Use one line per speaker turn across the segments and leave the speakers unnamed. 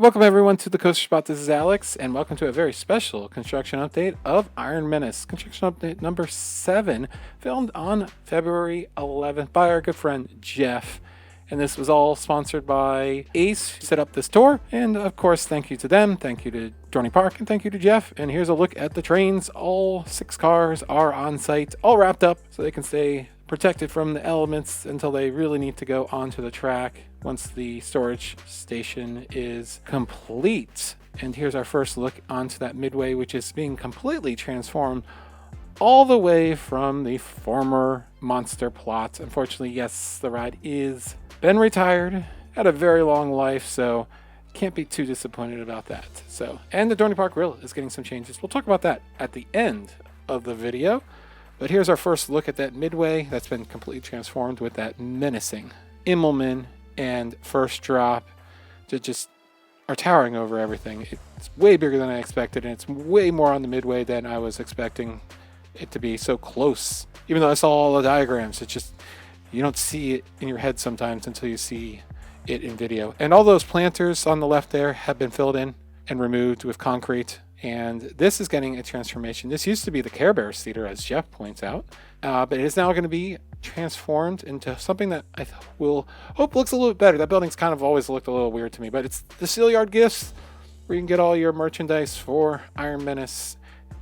Welcome everyone to the Coaster Spot. This is Alex, and welcome to a very special construction update of Iron Menace. Construction update number 7, filmed on February 11th by our good friend Jeff. And this was all sponsored by Ace, who set up this tour. And of course, thank you to them, thank you to Dorney Park, and thank you to Jeff. And here's a look at the trains. All 6 cars are on site, all wrapped up so they can stay protected from the elements until they really need to go onto the track once the storage station is complete. And here's our first look onto that midway, which is being completely transformed all the way from the former monster plot. Unfortunately, yes, the ride is been retired, had a very long life, so can't be too disappointed about that. And the Dorney Park Grill is getting some changes. We'll talk about that at the end of the video. But here's our first look at that midway that's been completely transformed with that menacing Immelman and first drop that just are towering over everything. It's way bigger than I expected, and it's way more on the midway than I was expecting it to be so close. Even though I saw all the diagrams, it's just, you don't see it in your head sometimes until you see it in video. And all those planters on the left there have been filled in and removed with concrete. And this is getting a transformation. This used to be the Care Bears Theater, as Jeff points out, but it is now going to be transformed into something that I will hope looks a little bit better. That building's kind of always looked a little weird to me, but it's the Steelyard Gifts, where you can get all your merchandise for Iron Menace.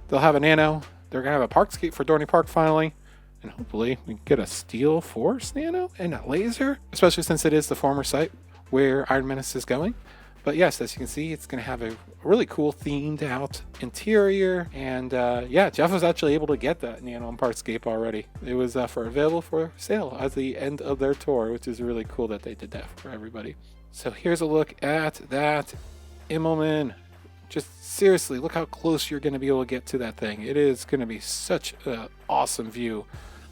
They'll have a Nano. They're going to have a Parkscape for Dorney Park finally, and hopefully we can get a Steel Force Nano and a laser, especially since it is the former site where Iron Menace is going. But yes, as you can see, it's going to have a really cool themed out interior. And yeah, Jeff was actually able to get that Nano and Parkscape already. It was available for sale at the end of their tour, which is really cool that they did that for everybody. So here's a look at that Immelman. Just seriously, look how close you're going to be able to get to that thing. It is going to be such an awesome view.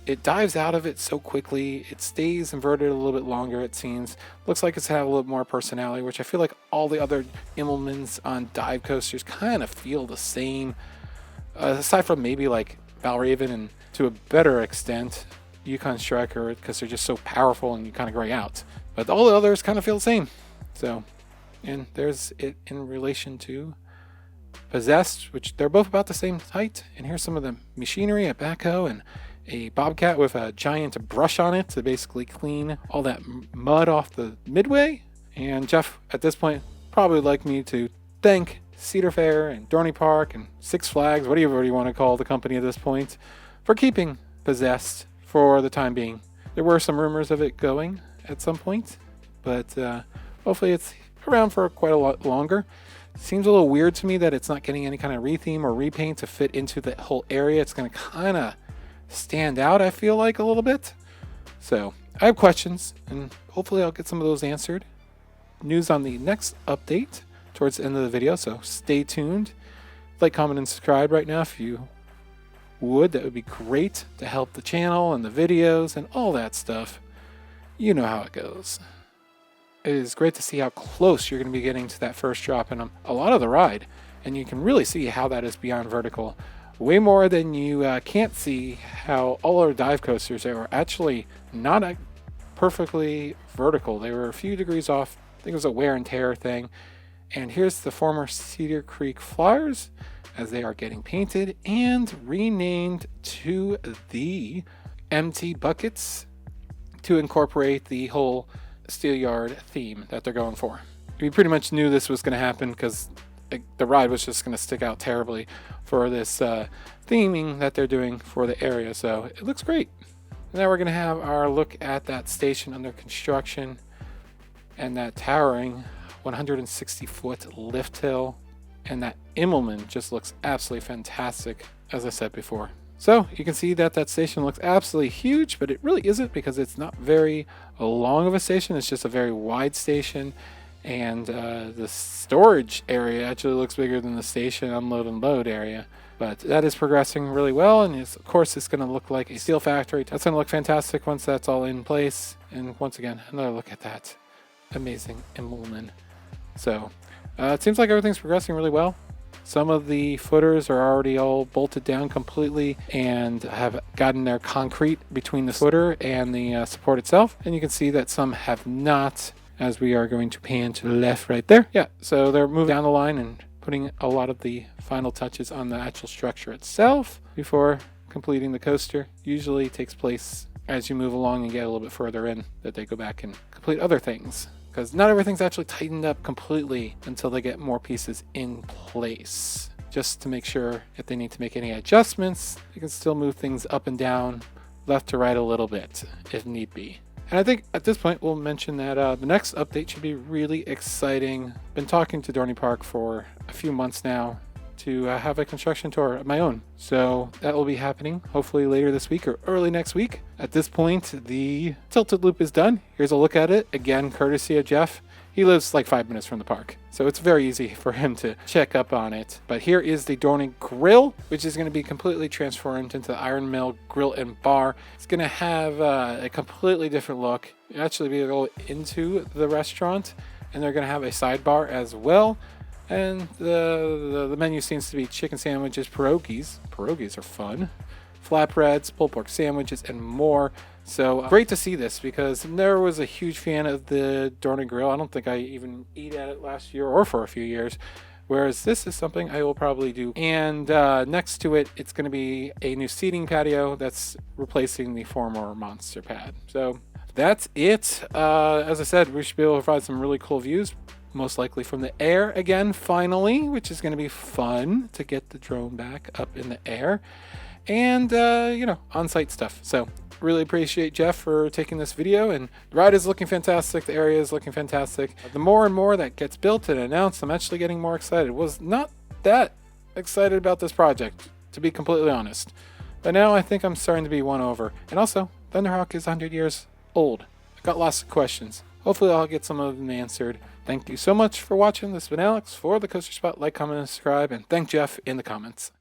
It dives out of it so quickly. It stays inverted a little bit longer, it seems. Looks like it's had a little more personality, which I feel like all the other Immelmans on dive coasters kind of feel the same. Aside from maybe like Valraven and to a better extent, Yukon Striker, because they're just so powerful and you kind of gray out. But all the others kind of feel the same. So, and there's it in relation to Possessed, which they're both about the same height. And here's some of the machinery, a backhoe and a bobcat with a giant brush on it to basically clean all that mud off the midway. And Jeff, at this point, probably would like me to thank Cedar Fair and Dorney Park and Six Flags, whatever you want to call the company at this point, for keeping Possessed for the time being. There were some rumors of it going at some point, but hopefully it's around for quite a lot longer. Seems a little weird to me that it's not getting any kind of retheme or repaint to fit into the whole area. It's going to kind of stand out, I feel like, a little bit. So I have questions, and hopefully I'll get some of those answered. News on the next update towards the end of the video, so stay tuned. Like, comment, and subscribe right now if you would. That would be great to help the channel and the videos and all that stuff. You know how it goes. It is great to see how close you're going to be getting to that first drop in a lot of the ride, and you can really see how that is beyond vertical. Way more than you can't see how all our dive coasters are actually not perfectly vertical. They were a few degrees off. I think it was a wear and tear thing. And here's the former Cedar Creek Flyers as they are getting painted and renamed to the MT Buckets to incorporate the whole Steelyard theme that they're going for. We pretty much knew this was going to happen because the ride was just going to stick out terribly for this theming that they're doing for the area. So it looks great. Now we're going to have our look at that station under construction and that towering 160-foot lift hill. And that Immelman just looks absolutely fantastic, as I said before. So you can see that that station looks absolutely huge, but it really isn't because it's not very long of a station. It's just a very wide station. And the storage area actually looks bigger than the station unload and load area. But that is progressing really well, and of course it's going to look like a steel factory. That's going to look fantastic once that's all in place. And once again, another look at that amazing Immelman. So it seems like everything's progressing really well. Some of the footers are already all bolted down completely and have gotten their concrete between the footer and the support itself. And you can see that some have not. as we are going to pan to the left right there. Yeah, so they're moving down the line and putting a lot of the final touches on the actual structure itself before completing the coaster. Usually takes place as you move along and get a little bit further in, that they go back and complete other things, because not everything's actually tightened up completely until they get more pieces in place, just to make sure if they need to make any adjustments, they can still move things up and down, left to right a little bit if need be. And I think at this point we'll mention that the next update should be really exciting. Been talking to Dorney Park for a few months now to have a construction tour of my own. So that will be happening hopefully later this week or early next week. At this point, the tilted loop is done. Here's a look at it, again, courtesy of Jeff. He lives like 5 minutes from the park, so it's very easy for him to check up on it. But here is the Dorney Grill, which is going to be completely transformed into the Iron Mill Grill and Bar. It's going to have a completely different look. You actually be able to go into the restaurant, and they're going to have a sidebar as well. And the menu seems to be chicken sandwiches, pierogies. Pierogies are fun. Flatbreads, pulled pork sandwiches, and more. So great to see this, because I never was a huge fan of the Dorney Grill. I don't think I even ate at it last year or for a few years. Whereas this is something I will probably do. And next to it, it's going to be a new seating patio that's replacing the former monster pad. So that's it. As I said, we should be able to provide some really cool views, most likely from the air again, finally, which is going to be fun to get the drone back up in the air. And, on-site stuff. So really appreciate Jeff for taking this video, and the ride is looking fantastic. The area is looking fantastic. The more and more that gets built and announced, I'm actually getting more excited. Was not that excited about this project, to be completely honest. But now I think I'm starting to be won over. And also, Thunderhawk is 100 years old. I've got lots of questions. Hopefully I'll get some of them answered. Thank you so much for watching. This has been Alex for the Coaster Spot. Like, comment, and subscribe. And thank Jeff in the comments.